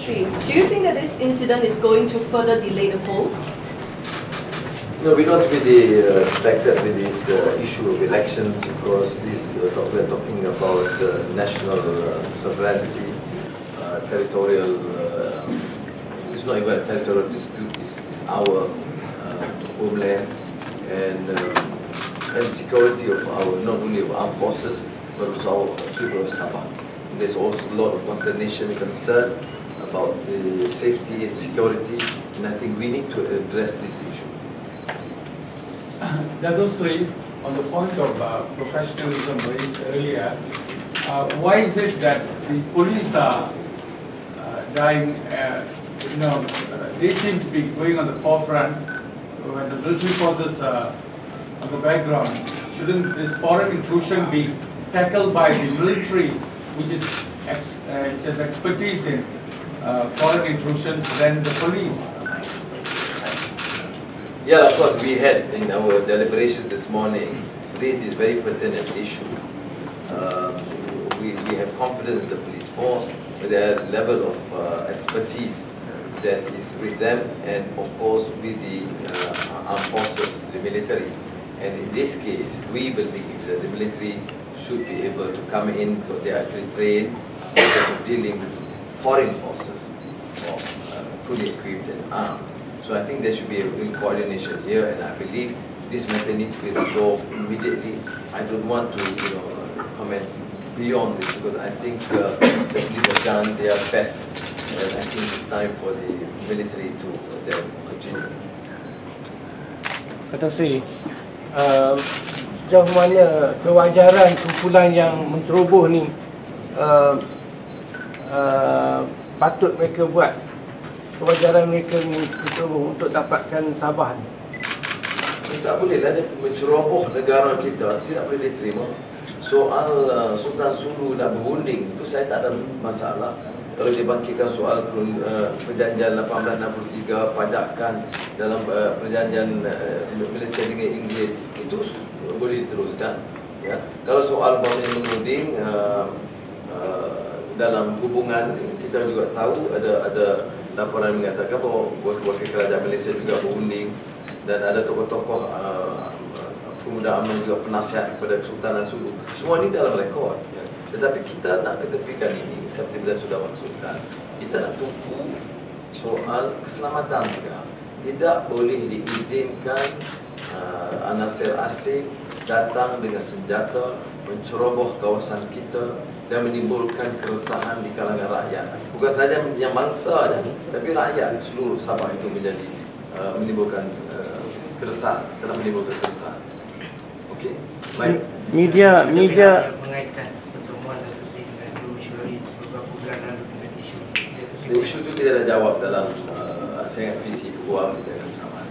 Ministry. Do you think that this incident is going to further delay the polls? No, we're not really affected with this issue of elections because we're talking about national sovereignty, territorial. It's not even a territorial dispute. It's our homeland and security of our, not only of armed forces, but also our people of Sabah. There's also a lot of consternation and concern about the safety and security, and I think we need to address this issue. Dato' Sri, on the point of professionalism raised earlier, why is it that the police are dying, they seem to be going on the forefront when the military forces are on the background? Shouldn't this foreign intrusion be tackled by the military, which has expertise in foreign intrusions, than the police? Yeah, of course, we had in our deliberations this morning raised this very pertinent issue. We have confidence in the police force, with their level of expertise that is with them, and of course with the armed forces, the military. And in this case, we believe that the military should be able to come in because they are actually trained in terms of dealing with foreign forces, or fully equipped and armed. So I think there should be a coordination here, and I believe this matter needs to be resolved immediately. I don't want to, comment beyond this because I think the police have done their best, and I think it's time for the military to then continue. Dato' Sri, sejauh mana kewajaran kumpulan yang menceroboh ni patut mereka buat, kewajaran mereka menceroboh untuk dapatkan Sabah ni? Tak bolehlah dia menceroboh negara kita, tidak boleh diterima. Soal Sultan Sulu nak berunding, itu saya tak ada masalah. Kalau dia bangkitkan soal perjanjian 1863, pajakan dalam perjanjian Malaysia dengan Inggeris, itu boleh diteruskan. Ya. Kalau soal menuding dalam hubungan, kita juga tahu ada laporan mengatakan bahawa wakil kerajaan Malaysia juga berunding, dan ada tokoh-tokoh pemuda UMNO juga penasihat kepada Kesultanan Sulu. Semua ini dalam rekod. Ya. Tetapi kita nak ketepikan ini, seperti bila sudah maksudkan, kita nak tunggu soal keselamatan sekarang. Tidak boleh diizinkan anasir asing datang dengan senjata, menceroboh kawasan kita dan menimbulkan keresahan di kalangan rakyat. Bukan saja yang mangsa, tapi rakyat seluruh Sabah itu menjadi menimbulkan keresahan, telah menimbulkan keresahan. Okey. Baik. Media mengaitkan pertemuan Dato' Sri dengan Dr. Mishwari beberapa bulan lalu dengan isu. Isu itu kita dah jawab dalam saya ingat PC Ketua kita yang sama.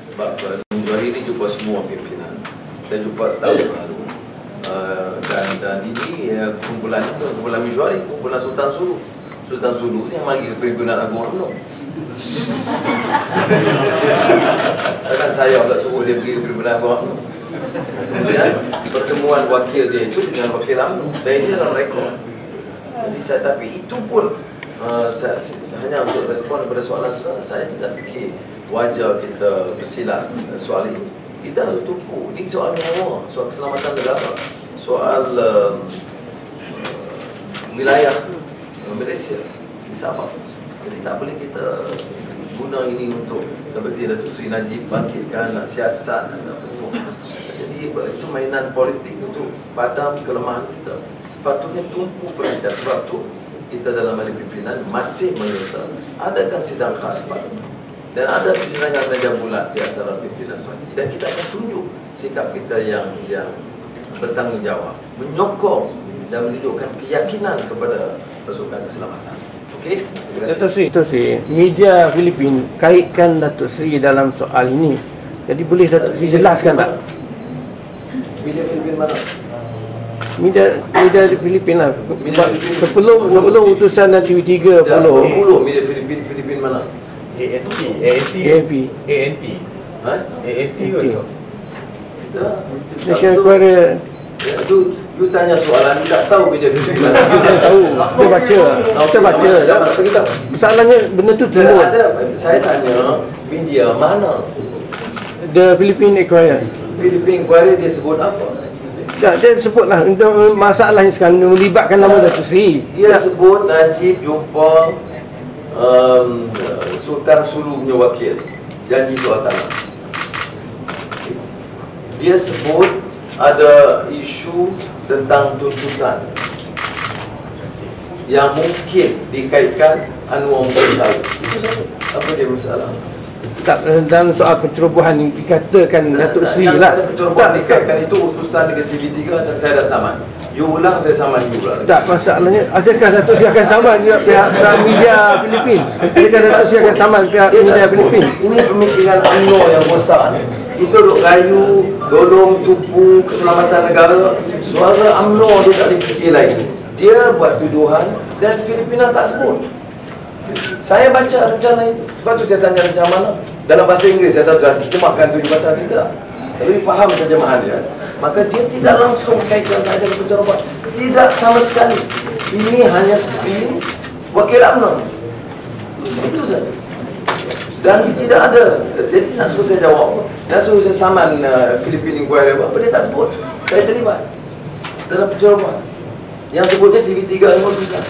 Sebab hari ini jumpa semua pimpinan. Saya jumpa setahun lalu. Dan ini kumpulan Mishwari, kumpulan Sultan Sulu. Sultan Sulu yang panggil pimpinan Agung UMNO. Takkan saya pula suruh dia pergi pimpinan Agung UMNO. Kemudian pertemuan wakil dia itu dengan wakil UMNO, dan ini dalam rekod. Jadi tapi itu pun saya hanya untuk respon kepada soalan saudara, saya tidak fikir wajar kita bersilat soal ini. Kita harus tunggu. Ini soal nyawa, soal keselamatan negara, soal wilayah Malaysia di Sabah. Jadi tak boleh kita guna ini untuk seperti Datuk Seri Najib bangkitkan nak siasat, nak apa. Jadi itu mainan politik untuk padam kelemahan kita. Sepatutnya tumpu perhatian. Sebab tu kita dalam ahli pimpinan masih mengesal adakan sidang khas Pak, dan ada persidangan meja bulat di antara pimpinan parti, dan kita akan tunjuk sikap kita yang bertanggungjawab, menyokong dan menunjukkan keyakinan kepada pasukan keselamatan. Okey, terima kasih. Dato' Sri, media Filipin kaitkan Dato' Sri dalam soal ini. Jadi boleh Dato' Sri jelaskan tak? Media Filipin mana? Media di Filipina. Sebelum utusan TV3 10 media Filipin mana? ANT. Ha? National Enquirer. Itu You tanya soalan, you tak tahu media Filipina. Saya tahu. Kita baca. Kita baca. Kita Masalahnya benda tu timbul. ada. Saya tanya media mana? The Philippine Inquirer. Philippine Inquirer dia sebut apa? Tak, dia sebutlah untuk masalahnya sekarang melibatkan nama Datuk Seri. Dia sebut Najib jumpa Sultan Sulu punya wakil, janji soal tanah. Dia sebut ada isu tentang tuntutan yang mungkin dikaitkan Anwar mungkin tahu. Itu saja. Apa dia masalah? Tak, dalam soal pencerobohan yang dikatakan Datuk Seri lah. Pencerobohan dikaitkan itu utusan dengan TV3 dan saya dah saman. You ulang, saya saman you ulang. Tak, masalahnya adakah Datuk Seri akan saman dengan pihak media Filipin? Adakah Datuk Seri akan saman pihak media Filipin? Ini pemikiran UMNO yang besar. Kita duk rayu, tolong tupu keselamatan negara. Suara UMNO dia tak dipikir lagi. Dia buat tuduhan dan Filipina tak sebut. Saya baca rencana itu. Sebab tu saya tanya rencana mana. Dalam bahasa Inggeris saya tahu dah terjemahkan tu, you baca tidak. Tapi faham terjemahan dia. Maka dia tidak langsung kaitkan saja dengan pencerobohan. Tidak sama sekali. Ini hanya spin wakil UMNO. Itu saja. Dan tidak ada. Jadi nak suruh saya jawab, nak suruh saya saman Philippine Inquirer apa, dia tak sebut. Saya terlibat dalam pencerobohan. Yang sebutnya TV3 Anwar Tusan.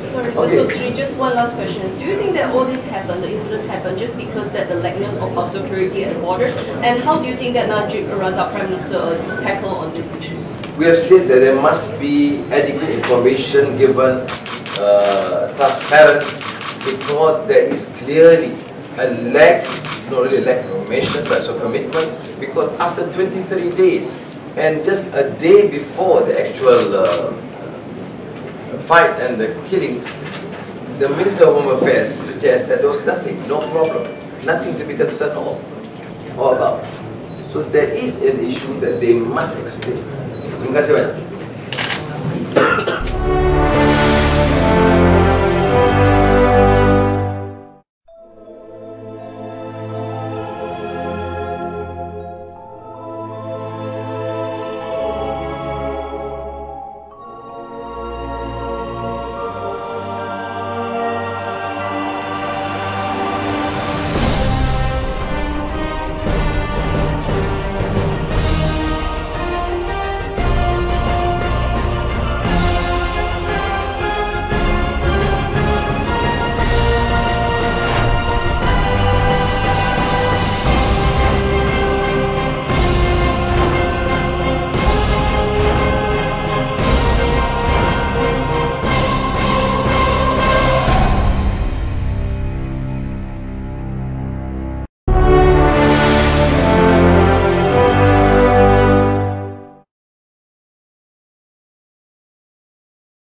Sorry, Okay. Datuk Seri, just one last question. Do you think that all this happened, the incident happened, just because that the lackness of security at the borders? And how do you think that Najib Razak, Prime Minister, tackle on this issue? We have said that there must be adequate information given, transparent, because there is clearly a lack, not really a lack of information, but also commitment, because after 23 days, and just a day before the actual fight and the killings, the Minister of Home Affairs suggests that there was nothing, no problem, nothing to be concerned of or about. So there is an issue that they must explain. Terima kasih banyak.